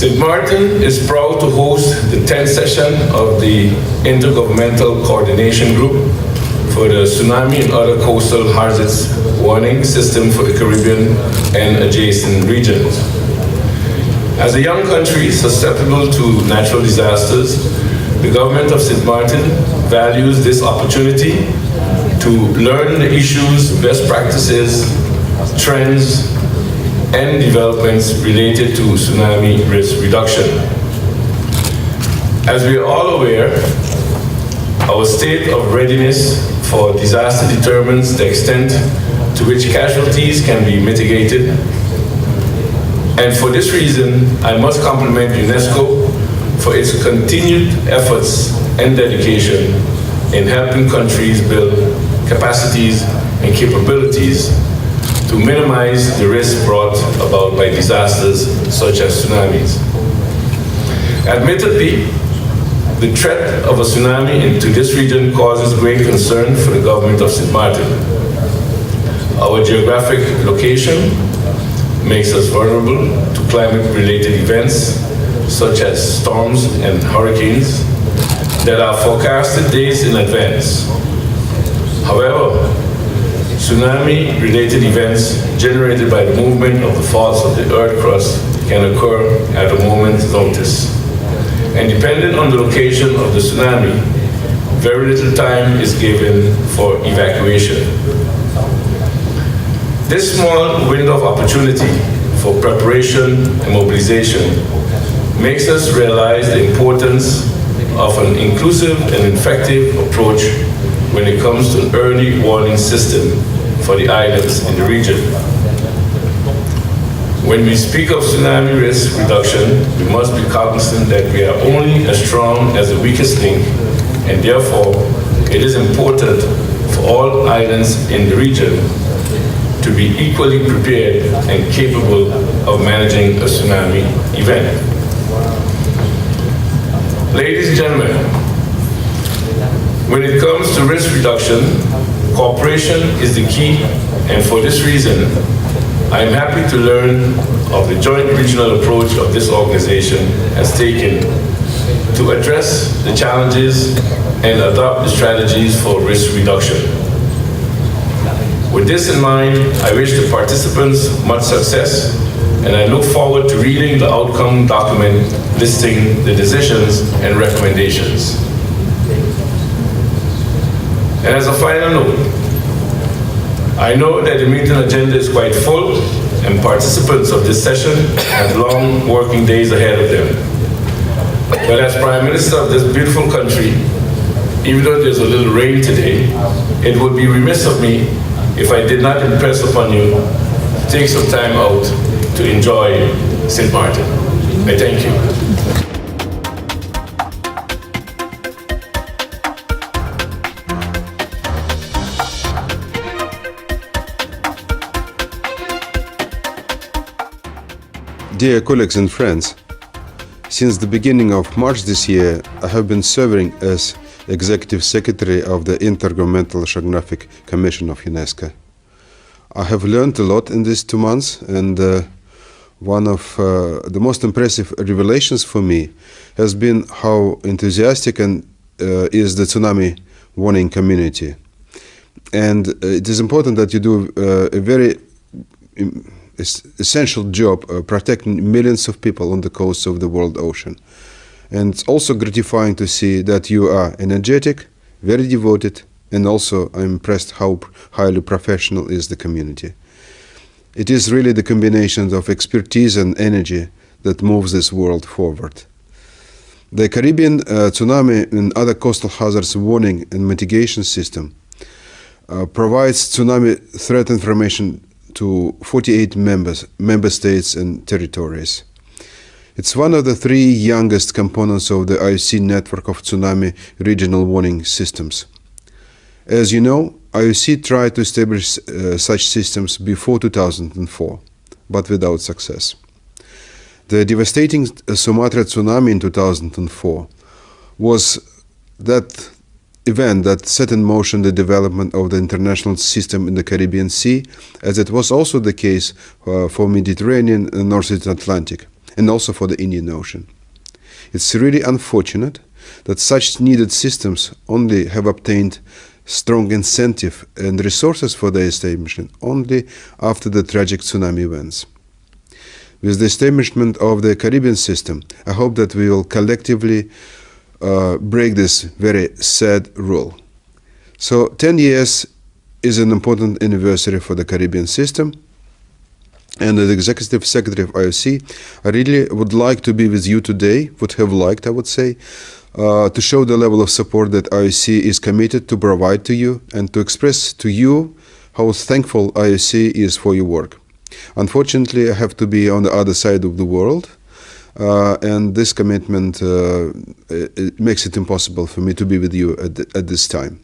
St. Martin is proud to host the 10th session of the Intergovernmental Coordination Group for the Tsunami and Other Coastal Hazards Warning System for the Caribbean and adjacent regions. As a young country susceptible to natural disasters, the government of St. Martin values this opportunity to learn the issues, best practices, trends, and developments related to tsunami risk reduction. As we are all aware, our state of readiness for disaster determines the extent to which casualties can be mitigated. And for this reason, I must compliment UNESCO for its continued efforts and dedication in helping countries build capacities and capabilities to minimize the risk brought about by disasters such as tsunamis. Admittedly, the threat of a tsunami into this region causes great concern for the government of St. Martin. Our geographic location makes us vulnerable to climate-related events such as storms and hurricanes that are forecasted days in advance. However, tsunami-related events generated by the movement of the faults of the earth crust can occur at a moment's notice. And depending on the location of the tsunami, very little time is given for evacuation. This small window of opportunity for preparation and mobilization makes us realize the importance of an inclusive and effective approach when it comes to an early warning system for the islands in the region. When we speak of tsunami risk reduction, we must be cognizant that we are only as strong as the weakest link, and therefore it is important for all islands in the region to be equally prepared and capable of managing a tsunami event. Ladies and gentlemen, when it comes to risk reduction, cooperation is the key, and for this reason, I am happy to learn of the joint regional approach of this organization has taken to address the challenges and adopt the strategies for risk reduction. With this in mind, I wish the participants much success, and I look forward to reading the outcome document listing the decisions and recommendations. And as a final note, I know that the meeting agenda is quite full, and participants of this session have long working days ahead of them. But as Prime Minister of this beautiful country, even though there's a little rain today, it would be remiss of me if I did not impress upon you to take some time out to enjoy St. Martin. I thank you. Dear colleagues and friends, since the beginning of March this year, I have been serving as Executive Secretary of the Intergovernmental Oceanographic Commission of UNESCO. I have learned a lot in these 2 months, and one of the most impressive revelations for me has been how enthusiastic is the tsunami warning community. And it is important that you do a very essential job protecting millions of people on the coasts of the world ocean. And it's also gratifying to see that you are energetic, very devoted, and also I'm impressed how highly professional is the community. It is really the combination of expertise and energy that moves this world forward. The Caribbean Tsunami and Other Coastal Hazards Warning and Mitigation System provides tsunami threat information to 48 member states and territories. It's one of the 3 youngest components of the IOC network of tsunami regional warning systems. As you know, IOC tried to establish such systems before 2004, but without success. The devastating Sumatra tsunami in 2004 was that event that set in motion the development of the international system in the Caribbean Sea, as it was also the case for Mediterranean and Northeast Atlantic, and also for the Indian Ocean. It's really unfortunate that such needed systems only have obtained strong incentive and resources for their establishment only after the tragic tsunami events. With the establishment of the Caribbean system, I hope that we will collectively break this very sad rule. So 10 years is an important anniversary for the Caribbean system. And as Executive Secretary of IOC, I really would like to be with you today, would have liked, I would say, to show the level of support that IOC is committed to provide to you and to express to you how thankful IOC is for your work. Unfortunately, I have to be on the other side of the world, and this commitment it makes it impossible for me to be with you at this time.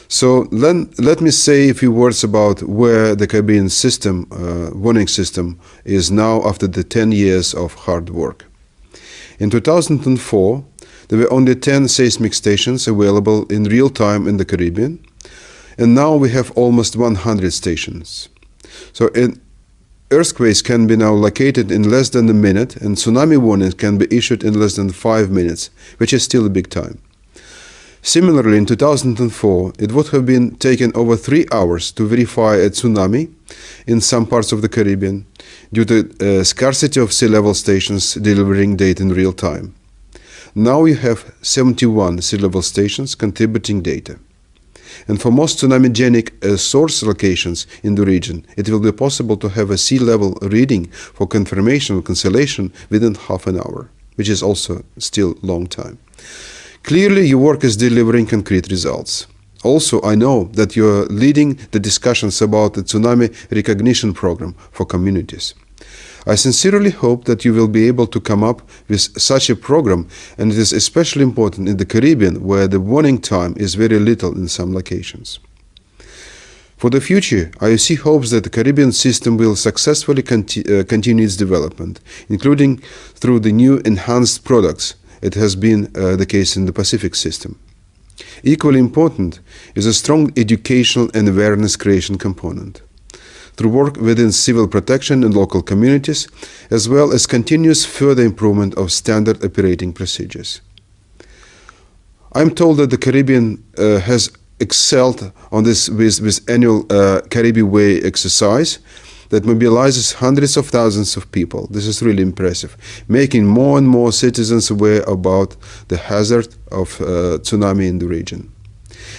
So let me say a few words about where the Caribbean system, warning system, is now after the 10 years of hard work. In 2004, there were only 10 seismic stations available in real time in the Caribbean, and now we have almost 100 stations. So earthquakes can be now located in less than a minute, and tsunami warnings can be issued in less than 5 minutes, which is still a big time. Similarly, in 2004, it would have been taken over 3 hours to verify a tsunami in some parts of the Caribbean due to scarcity of sea level stations delivering data in real time. Now you have 71 sea level stations contributing data. And for most tsunamigenic source locations in the region, it will be possible to have a sea level reading for confirmation or cancellation within half an hour, which is also still a long time. Clearly, your work is delivering concrete results. Also, I know that you are leading the discussions about the tsunami recognition program for communities. I sincerely hope that you will be able to come up with such a program, and it is especially important in the Caribbean, where the warning time is very little in some locations. For the future, IOC hopes that the Caribbean system will successfully continue its development, including through the new enhanced products. It has been the case in the Pacific system. Equally important is a strong educational and awareness creation component, through work within civil protection and local communities, as well as continuous further improvement of standard operating procedures. I'm told that the Caribbean has excelled on this with annual Caribbean Way exercise that mobilizes hundreds of thousands of people. This is really impressive, making more and more citizens aware about the hazard of tsunami in the region.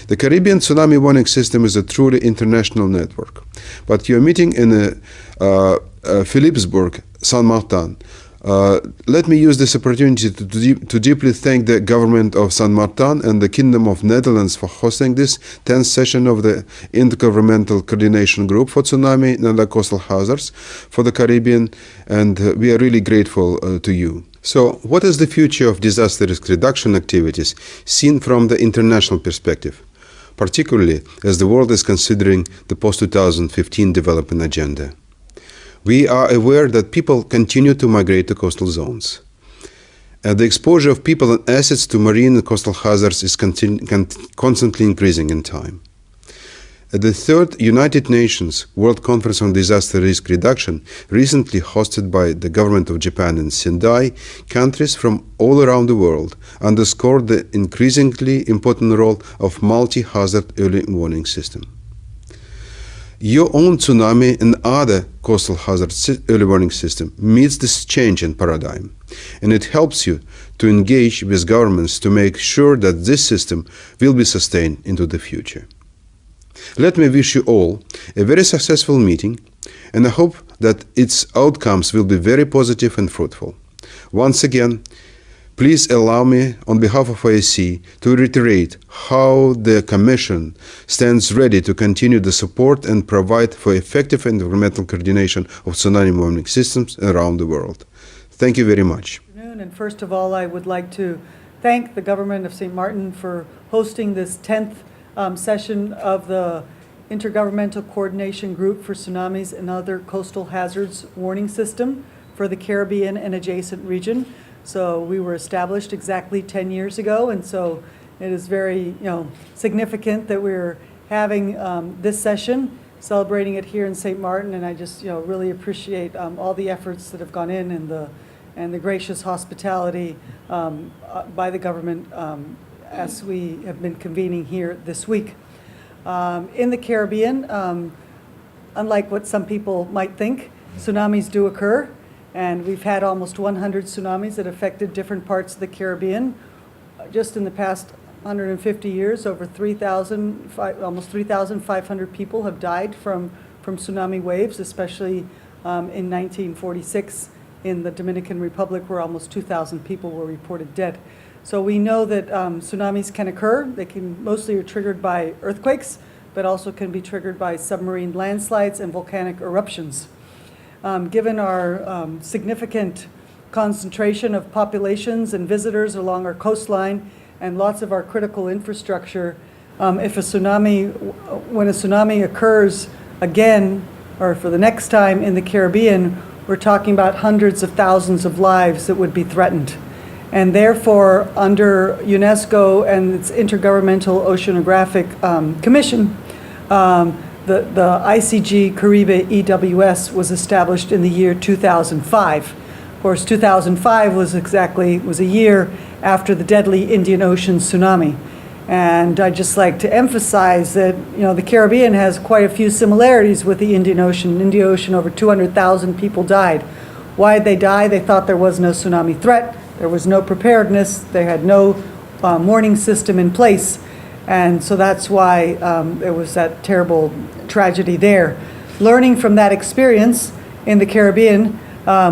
The Caribbean Tsunami Warning System is a truly international network, but you're meeting in Philipsburg, Saint Martin. Let me use this opportunity to deeply thank the government of Saint Martin and the Kingdom of Netherlands for hosting this 10th session of the Intergovernmental Coordination Group for Tsunami and other Coastal Hazards for the Caribbean, and we are really grateful to you. So, what is the future of disaster risk reduction activities seen from the international perspective, particularly as the world is considering the post-2015 development agenda? We are aware that people continue to migrate to coastal zones. The exposure of people and assets to marine and coastal hazards is constantly increasing in time. At the third United Nations World Conference on Disaster Risk Reduction, recently hosted by the government of Japan and Sendai, countries from all around the world underscored the increasingly important role of multi-hazard early warning system. Your own tsunami and other coastal hazard early warning system meets this change in paradigm, and it helps you to engage with governments to make sure that this system will be sustained into the future. Let me wish you all a very successful meeting, and I hope that its outcomes will be very positive and fruitful. Once again, please allow me, on behalf of IOC, to reiterate how the Commission stands ready to continue the support and provide for effective environmental coordination of tsunami warning systems around the world. Thank you very much. And first of all, I would like to thank the government of St. Martin for hosting this 10th session of the Intergovernmental Coordination Group for Tsunamis and Other Coastal Hazards Warning System for the Caribbean and adjacent region. So we were established exactly 10 years ago, and so it is very significant that we're having this session, celebrating it here in St. Martin, and I just really appreciate all the efforts that have gone in and the gracious hospitality by the government as we have been convening here this week. In the Caribbean, unlike what some people might think, tsunamis do occur, and we've had almost 100 tsunamis that affected different parts of the Caribbean. Just in the past 150 years, over 3,000, almost 3,500 people have died from tsunami waves, especially in 1946 in the Dominican Republic, where almost 2,000 people were reported dead. So we know that tsunamis can occur. They can mostly are triggered by earthquakes, but also can be triggered by submarine landslides and volcanic eruptions. Given our significant concentration of populations and visitors along our coastline and lots of our critical infrastructure, when a tsunami occurs again, or for the next time in the Caribbean, we're talking about hundreds of thousands of lives that would be threatened. And therefore, under UNESCO and its Intergovernmental Oceanographic Commission, the ICG-Caribe-EWS was established in the year 2005. Of course, 2005 was a year after the deadly Indian Ocean tsunami. And I'd just like to emphasize that, the Caribbean has quite a few similarities with the Indian Ocean. In the Indian Ocean, over 200,000 people died. Why did they die? They thought there was no tsunami threat. There was no preparedness. They had no warning system in place. And so that's why there was that terrible tragedy there. Learning from that experience in the Caribbean,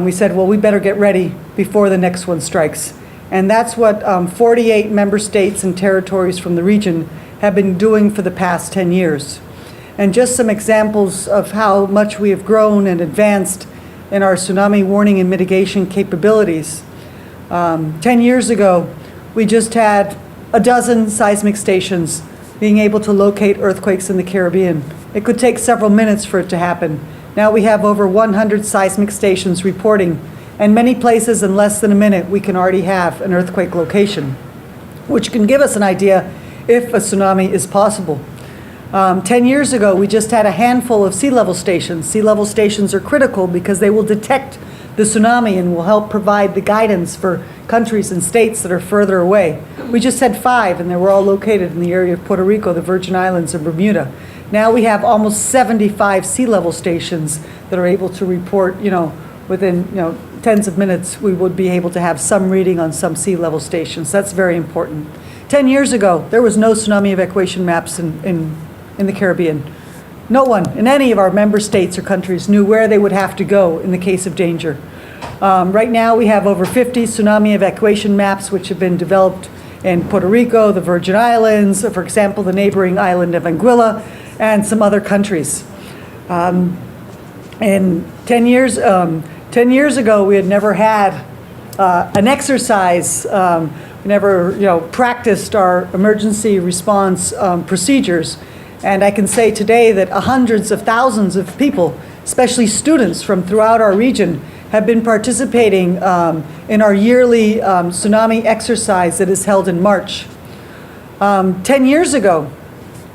we said, well, we better get ready before the next one strikes. And that's what 48 member states and territories from the region have been doing for the past 10 years. And just some examples of how much we have grown and advanced in our tsunami warning and mitigation capabilities. 10 years ago, we just had a dozen seismic stations being able to locate earthquakes in the Caribbean. It could take several minutes for it to happen. Now we have over 100 seismic stations reporting, and many places in less than a minute we can already have an earthquake location, which can give us an idea if a tsunami is possible. 10 years ago, we just had a handful of sea level stations. Sea level stations are critical because they will detect the tsunami and will help provide the guidance for countries and states that are further away. We just had 5, and they were all located in the area of Puerto Rico, the Virgin Islands, and Bermuda. Now we have almost 75 sea level stations that are able to report, within, tens of minutes, we would be able to have some reading on some sea level stations. That's very important. 10 years ago, there was no tsunami evacuation maps in the Caribbean. No one in any of our member states or countries knew where they would have to go in the case of danger. Right now, we have over 50 tsunami evacuation maps which have been developed in Puerto Rico, the Virgin Islands, for example, the neighboring island of Anguilla, and some other countries. And 10 years ago, we had never had an exercise. We never, practiced our emergency response procedures. And I can say today that hundreds of thousands of people, especially students from throughout our region, have been participating in our yearly tsunami exercise that is held in March. 10 years ago,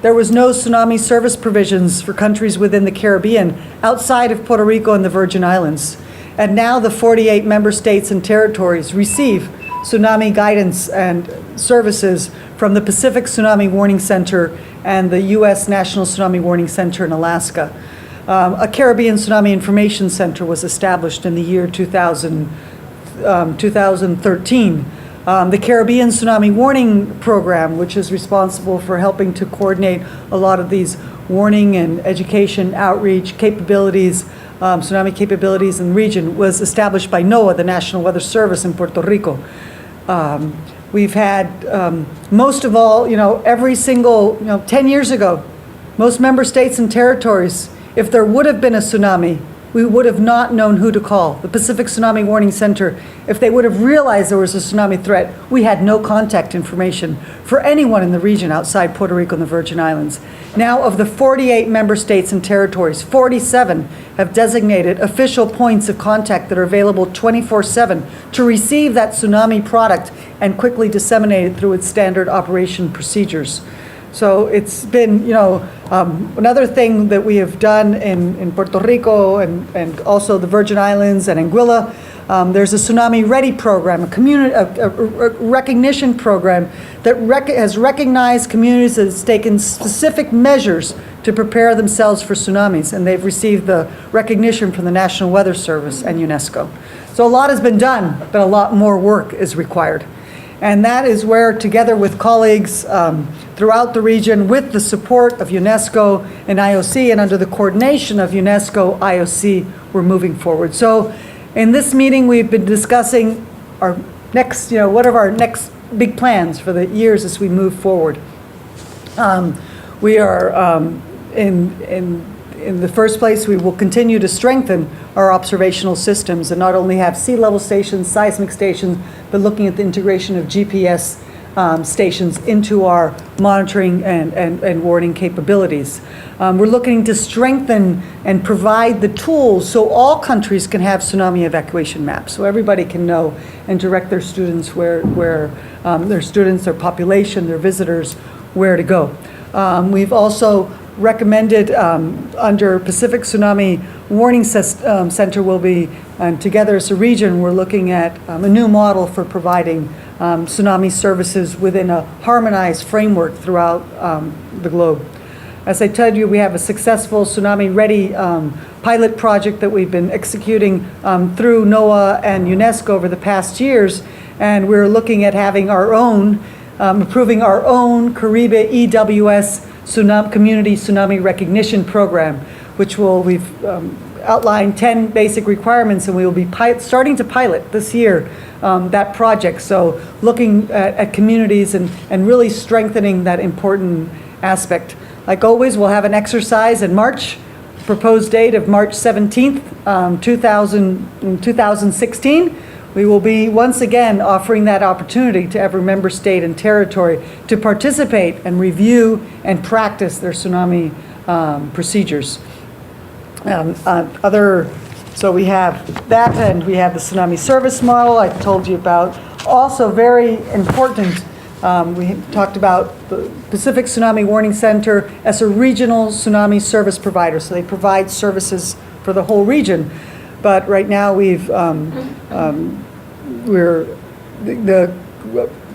there was no tsunami service provisions for countries within the Caribbean outside of Puerto Rico and the Virgin Islands. And now the 48 member states and territories receive tsunami guidance and services from the Pacific Tsunami Warning Center and the U.S. National Tsunami Warning Center in Alaska. A Caribbean Tsunami Information Center was established in the year 2013. The Caribbean Tsunami Warning Program, which is responsible for helping to coordinate a lot of these warning and education outreach capabilities, tsunami capabilities in the region, was established by NOAA, the National Weather Service in Puerto Rico. We've had, most of all, every single, 10 years ago, most member states and territories, if there would have been a tsunami, we would have not known who to call. The Pacific Tsunami Warning Center, if they would have realized there was a tsunami threat, we had no contact information for anyone in the region outside Puerto Rico and the Virgin Islands. Now, of the 48 member states and territories, 47 have designated official points of contact that are available 24/7 to receive that tsunami product and quickly disseminate it through its standard operation procedures. So it's been, another thing that we have done in Puerto Rico and also the Virgin Islands and Anguilla, There's a Tsunami Ready program, a recognition program that has recognized communities that has taken specific measures to prepare themselves for tsunamis, and they've received the recognition from the National Weather Service and UNESCO. So a lot has been done, but a lot more work is required. And that is where, together with colleagues throughout the region, with the support of UNESCO and IOC, and under the coordination of UNESCO, IOC, we're moving forward. So in this meeting, we've been discussing our next, what are our next big plans for the years as we move forward. We are, in the first place, we will continue to strengthen our observational systems and not only have sea level stations, seismic stations, but looking at the integration of GPS stations into our monitoring and warning capabilities. We're looking to strengthen and provide the tools so all countries can have tsunami evacuation maps, so everybody can know and direct their students their population, their visitors, where to go. We've also recommended under Pacific Tsunami Warning Center will be, together as a region, we're looking at a new model for providing tsunami services within a harmonized framework throughout the globe. As I told you, we have a successful Tsunami Ready pilot project that we've been executing through NOAA and UNESCO over the past years, and we're looking at having our own, approving our own Caribe-EWS Community Tsunami Recognition Program, which we've outlined 10 basic requirements, and we will be starting to pilot this year that project. So looking at communities and really strengthening that important aspect. Like always, we'll have an exercise in March, proposed date of March 17th, 2016. We will be once again offering that opportunity to every member state and territory to participate and review and practice their tsunami procedures. So we have that, and we have the tsunami service model I told you about. Also very important, we talked about the Pacific Tsunami Warning Center as a regional tsunami service provider. So they provide services for the whole region. But right now we're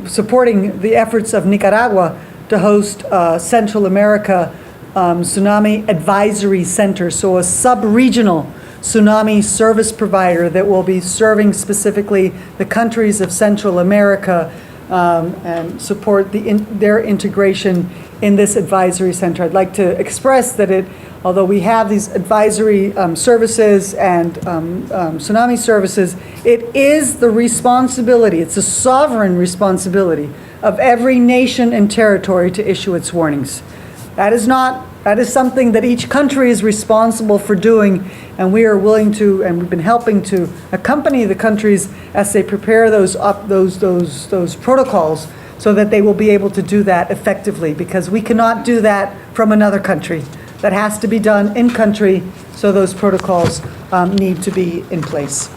supporting the efforts of Nicaragua to host Central America Tsunami Advisory Center, so a sub-regional tsunami service provider that will be serving specifically the countries of Central America and support their integration in this advisory center. I'd like to express that although we have these advisory services and tsunami services, it is the responsibility, it's a sovereign responsibility of every nation and territory to issue its warnings. That is something that each country is responsible for doing, and we are willing to, and we've been helping to accompany the countries as they prepare those protocols so that they will be able to do that effectively, because we cannot do that from another country. That has to be done in country, so those protocols need to be in place.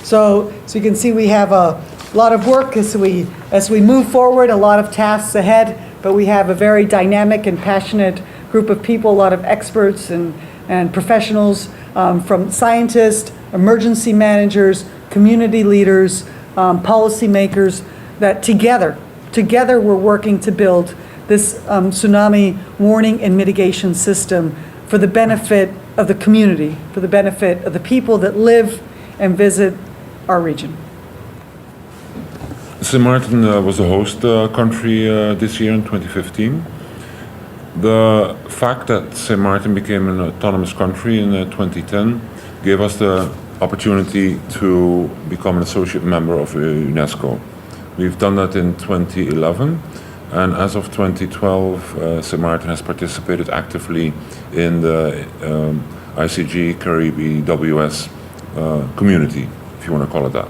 So you can see we have a lot of work as we move forward, a lot of tasks ahead, but we have a very dynamic and passionate group of people, a lot of experts and professionals, from scientists, emergency managers, community leaders, policymakers, that together we're working to build this tsunami warning and mitigation system for the benefit of the community, for the benefit of the people that live and visit our region. St. Martin was a host country this year in 2015. The fact that St. Martin became an autonomous country in 2010 gave us the opportunity to become an associate member of UNESCO. We've done that in 2011, and as of 2012, St. Martin has participated actively in the ICG-Caribe-EWS community, if you want to call it that.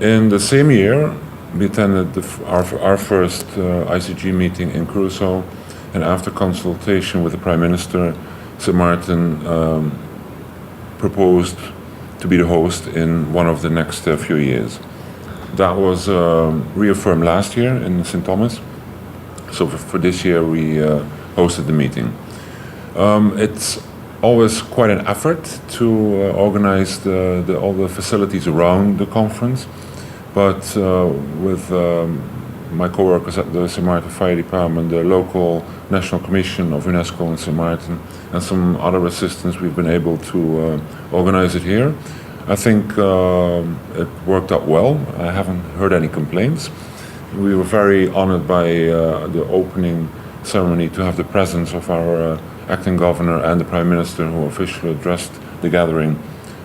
In the same year, we attended our first ICG meeting in Curaçao, and after consultation with the Prime Minister, St. Martin proposed to be the host in one of the next few years. That was reaffirmed last year in St. Thomas, so for this year we hosted the meeting. It's always quite an effort to organize all the facilities around the conference, but with my co-workers at the St. Maarten Fire Department, the local National Commission of UNESCO in St. Maarten, and some other assistants, we've been able to organize it here. I think it worked out well. I haven't heard any complaints. We were very honored by the opening ceremony to have the presence of our acting governor and the Prime Minister, who officially addressed the gathering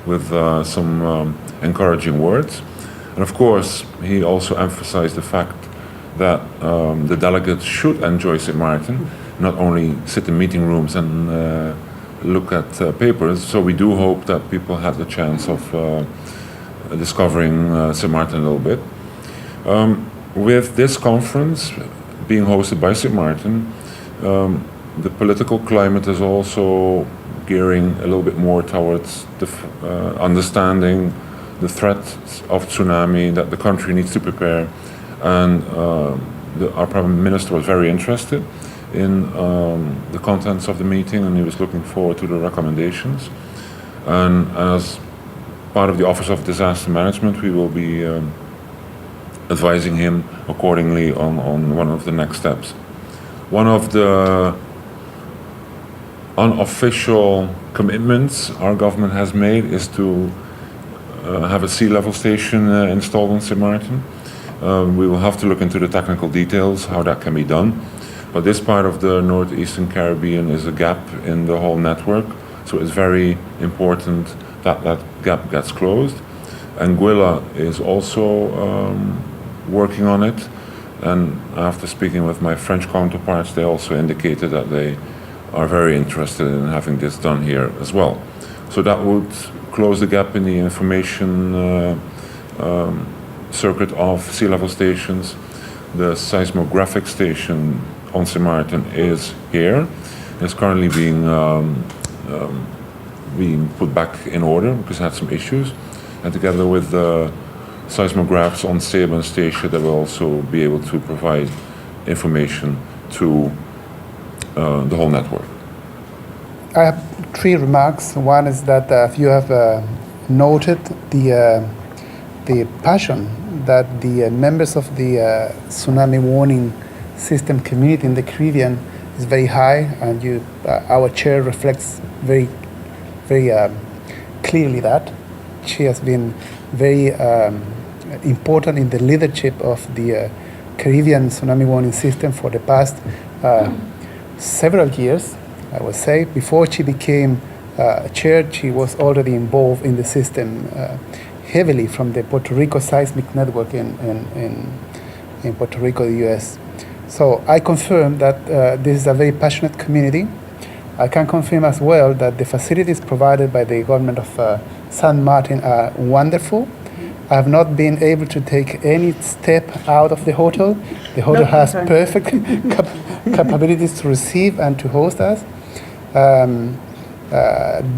with some encouraging words. And of course, he also emphasized the fact that the delegates should enjoy St. Maarten, not only sit in meeting rooms and look at papers. So we do hope that people had the chance of discovering St. Maarten a little bit. With this conference being hosted by St. Maarten, the political climate is also gearing a little bit more towards the understanding the threat of tsunami that the country needs to prepare. And our Prime Minister was very interested in the contents of the meeting, and he was looking forward to the recommendations. And as part of the Office of Disaster Management, we will be advising him accordingly on one of the next steps. One of the unofficial commitments our government has made is to have a sea level station installed on St. Maarten. We will have to look into the technical details, how that can be done. But this part of the northeastern Caribbean is a gap in the whole network, so it's very important that that gap gets closed. Anguilla is also working on it, and after speaking with my French counterparts, they also indicated that they are very interested in having this done here as well. So that would close the gap in the information circuit of sea level stations. The seismographic station on St. Maarten is here. It's currently being put back in order because it had some issues. And together with the seismographs on Seba and Statia, they will also be able to provide information to the whole network. I have three remarks. One is that you have noted the passion that the members of the tsunami warning system community in the Caribbean is very high, and our chair reflects very clearly that. She has been very important in the leadership of the Caribbean tsunami warning system for the past several years, I would say. Before she became chair, she was already involved in the system heavily from the Puerto Rico seismic network in Puerto Rico, the US. So I confirm that this is a very passionate community. I can confirm as well that the facilities provided by the government of St. Maarten are wonderful. I have not been able to take any step out of the hotel. The hotel has perfect capabilities to receive and to host us.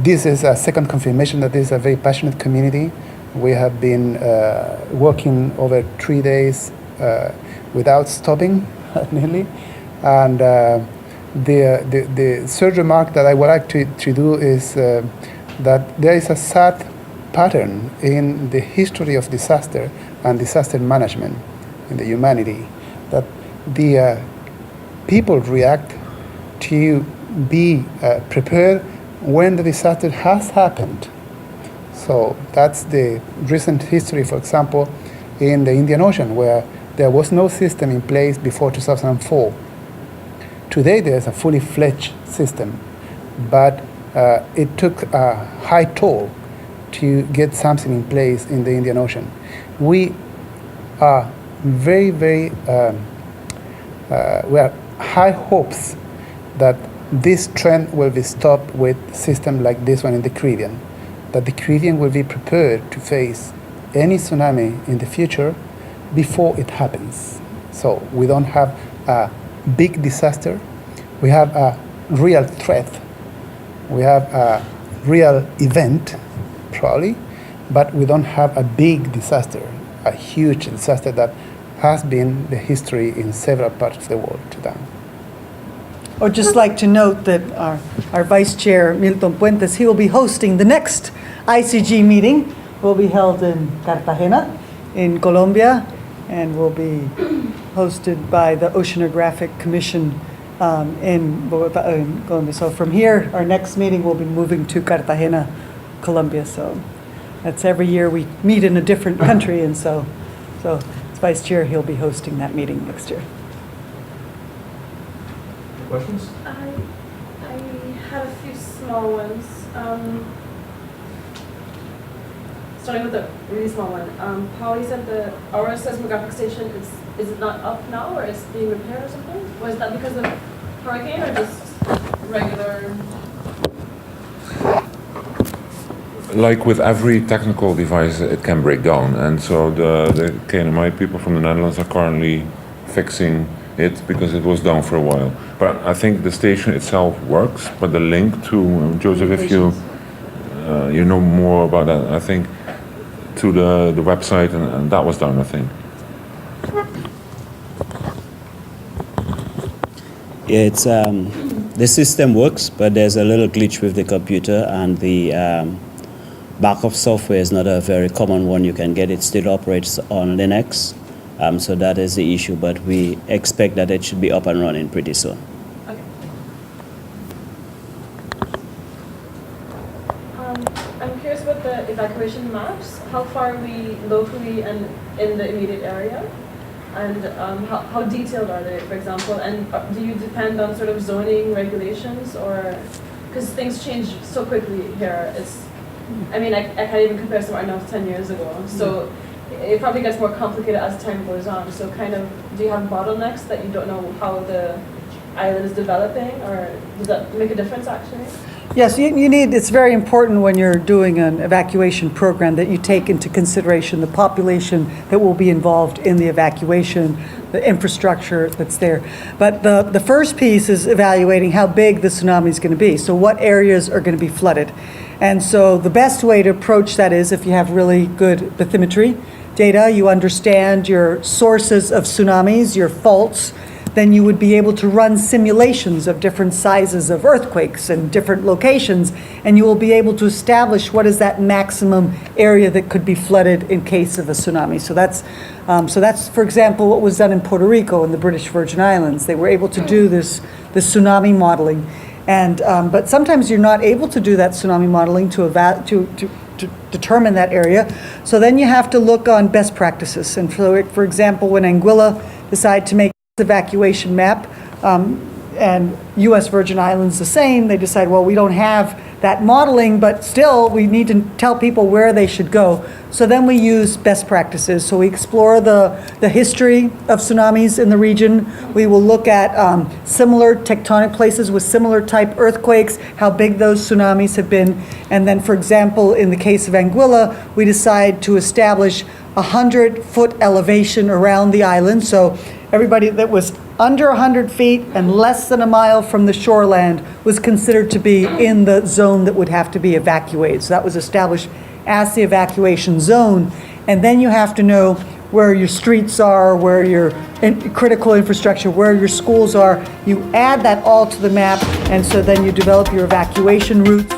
This is a second confirmation that this is a very passionate community. We have been working over 3 days without stopping, nearly. And the third remark that I would like to do is that there is a sad pattern in the history of disaster and disaster management in the humanity, that the people react to be prepared when the disaster has happened. So that's the recent history, for example, in the Indian Ocean, where there was no system in place before 2004. Today there's a fully fledged system, but it took a high toll to get something in place in the Indian Ocean. We are very, we have high hopes that this trend will be stopped with systems like this one in the Caribbean, that the Caribbean will be prepared to face any tsunami in the future before it happens. So we don't have a big disaster, we have a real threat, we have a real event, probably, but we don't have a big disaster, a huge disaster that has been the history in several parts of the world today. Or just like to note that our Vice Chair, Milton Puentes, he will be hosting the next ICG meeting. Will be held in Cartagena, in Colombia, and will be hosted by the Oceanographic Commission in Bogota, in Colombia. So from here, our next meeting will be moving to Cartagena, Colombia. So that's every year we meet in a different country, and so as Vice Chair, he'll be hosting that meeting next year. Questions? I had a few small ones. Starting with the really small one. Polly said the our seismographic station is it not up now, or is being repaired or something? Was that because of hurricane or just regular? Like with every technical device, it can break down, and so the KNMI people from the Netherlands are currently fixing it because it was down for a while. But I think the station itself works, but the link to Joseph, if you you know more about that, I think to the website, and that was done, I think. Yeah, it's the system works, but there's a little glitch with the computer, and the backup software is not a very common one you can get. It still operates on Linux, so that is the issue, but we expect that it should be up and running pretty soon. Okay. I'm curious about the evacuation maps. How far are we locally and in the immediate area? And how detailed are they, for example? And do you depend on sort of zoning regulations, or because things change so quickly here? I mean, I can't even compare somewhere I know 10 years ago. So it probably gets more complicated as time goes on. So kind of, do you have bottlenecks that you don't know how the island is developing, or does that make a difference actually? Yes, you need, it's very important when you're doing an evacuation program that you take into consideration the population that will be involved in the evacuation, the infrastructure that's there. But the first piece is evaluating how big the tsunami is going to be. So what areas are going to be flooded? And so the best way to approach that is if you have really good bathymetry data, you understand your sources of tsunamis, your faults, then you would be able to run simulations of different sizes of earthquakes and different locations, and you will be able to establish what is that maximum area that could be flooded in case of a tsunami. So that's, for example, what was done in Puerto Rico and the British Virgin Islands. They were able to do this tsunami modeling, and but sometimes you're not able to do that tsunami modeling to determine that area. So then you have to look on best practices. And for example, when Anguilla decided to make evacuation map, and U.S. Virgin Islands the same, they decide, well, we don't have that modeling, but still we need to tell people where they should go. So then we use best practices. So we explore the history of tsunamis in the region. We will look at similar tectonic places with similar type earthquakes, how big those tsunamis have been. And then, for example, in the case of Anguilla, we decide to establish 100-foot elevation around the island. So everybody that was under 100 feet and less than a mile from the shoreland was considered to be in the zone that would have to be evacuated. So that was established as the evacuation zone. And then you have to know where your streets are, where your critical infrastructure, where your schools are. You add that all to the map, and so then you develop your evacuation routes.